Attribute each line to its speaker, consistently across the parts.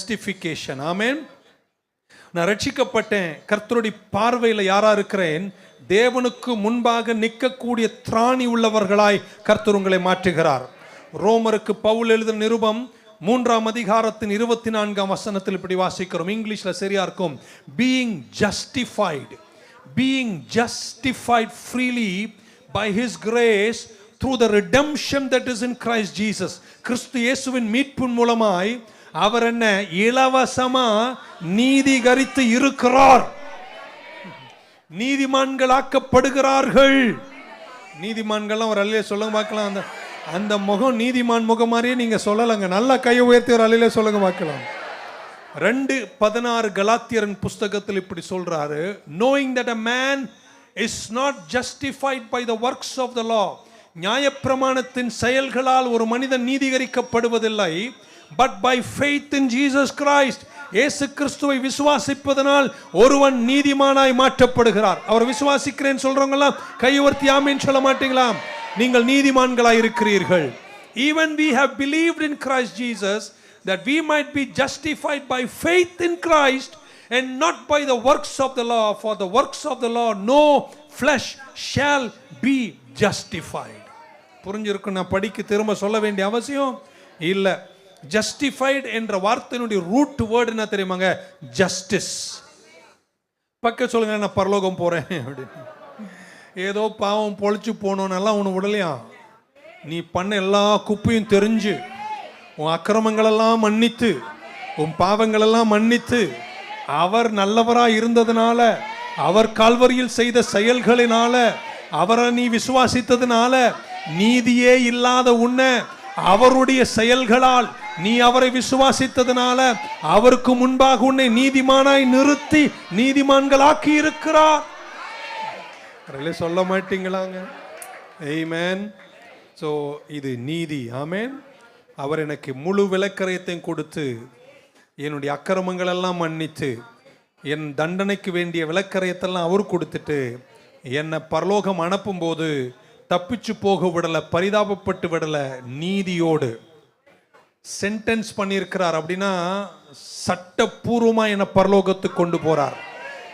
Speaker 1: Justification. ஆமென். நான் ரட்சிக்கப்பட்டேன், கர்த்தருடைய பார்வையில் யாரா இருக்கிறேன்? தேவனுக்கு முன்பாக நிற்கக்கூடிய திராணி உள்ளவர்களாய் கர்த்தர் உங்களை மாற்றுகிறார். ரோமருக்கு பவுல் எழுதின நிருபம் 3ஆம் அதிகாரத்தின் 24ஆம் வசனத்தில் இப்படி வாசிக்கிறோம். இங்கிலீஷ்ல சரியா இருக்கும். Being justified freely by his grace through the redemption that is in Christ Jesus. கிறிஸ்து இயேசுவின் மீட்பின் மூலமாய் அவர் என்ன இலவசமா நீதிகரித்து இருக்கிறார். நீதிமான்களாக்கப்படுகிறார்கள். நீதிமான்கள் ஒரு அல்லையே சொல்லுங்க பார்க்கலாம். அந்த முகம் நீதிமான் முகம் மாதிரியே நீங்க சொல்லலங்க. நல்லா கையை உயர்த்தி ஒரு அல்லையே சொல்லுங்க பார்க்கலாம். 2:16 கலாத்தியரின் புஸ்தகத்தில் இப்படி சொல்றாரு. knowing that a man is not justified by the works of the law. நியாயப்பிரமாணத்தின் செயல்களால் ஒரு மனிதன் நீதிகரிக்கப்படுவதில்லை. but by faith in Jesus Christ. இயேசு கிறிஸ்துவை விசுவாசிப்பதனால் ஒருவன் நீதிமானாய் மாற்றப்படுகிறார். அவர் விசுவாசிக்கிறேன் சொல்றவங்க எல்லாம் கை உயர்த்தி ஆமென் சொல்ல மாட்டீங்களா? நீங்கள் நீதிமான்களாய் இருக்கிறீர்கள். even we have believed in Christ Jesus that we might be justified by faith in Christ and not by the works of the law, for the works of the law no flesh shall be justified. புரிஞ்சிருக்கும். நான் படிக்க திரும்ப சொல்ல வேண்டிய அவசியம் இல்ல. Justified என்ற வார்த்தையினுடைய ரூட் வேர்டு என்ன தெரியுமாங்க? ஜஸ்டிஸ். பக்க சொல்லுங்க, நான் பரலோகம் போறேன் அப்படின்னு. ஏதோ பாவம் பொழிச்சு போனோன்னெல்லாம் உன்னை விடலையா? நீ பண்ண எல்லா குப்பையும் தெரிஞ்சு, உன் அக்கிரமங்களெல்லாம் மன்னித்து, உன் பாவங்களெல்லாம் மன்னித்து, அவர் நல்லவராய் இருந்ததுனால, அவர் கால்வரியில் செய்த செயல்களினால, அவரை நீ விசுவாசித்ததுனால, நீதியே இல்லாத உன்னை அவருடைய செயல்களால் நீ அவரை விசுவாசித்ததுனால அவருக்கு முன்பாக உன்னை நீதிமானாய் நிறுத்தி நீதிமான்களாக்கி இருக்கிறார். சொல்ல மாட்டீங்களாங்க? ஆமென். சோ இது நீதி. ஆமென். அவர் எனக்கு முழு விலக்கரையத்தையும் கொடுத்து, என்னுடைய அக்கிரமங்கள் எல்லாம் மன்னித்து, என் தண்டனைக்கு வேண்டிய விலக்கரையத்தெல்லாம் அவர் கொடுத்துட்டு என்னை பரலோகம் அனுப்பும் போது தப்பிச்சு போக விடல, பரிதாபப்பட்டு விடல, நீதியோடு சென்டென்ஸ் பண்ணியிருக்கிறார். அப்படின்னா சட்டப்பூர்வமா என்னை பரலோகத்துக்கு கொண்டு போறார்.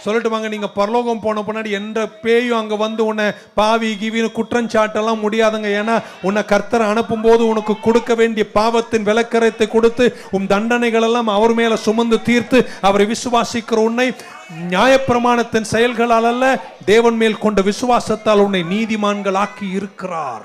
Speaker 1: சொல்லிட்டு வாங்க, நீங்க பரலோகம் போன பின்னாடி எந்த பேயும் அங்க வந்து உன்னை பாவி கிவின்னு குற்றஞ்சாட்டெல்லாம் முடியாதுங்க. ஏன்னா உன்னை கர்த்தரை அனுப்பும் போது உனக்கு கொடுக்க வேண்டிய பாவத்தின் விலக்கரத்தை கொடுத்து உன் தண்டனைகள் எல்லாம் அவர் மேல சுமந்து தீர்த்து அவரை விசுவாசிக்கிற உன்னை நியாயப்பிரமாணத்தின் செயல்களால் அல்ல, தேவன் மேல் கொண்ட விசுவாசத்தால் உன்னை நீதிமான்கள் ஆக்கி இருக்கிறார்.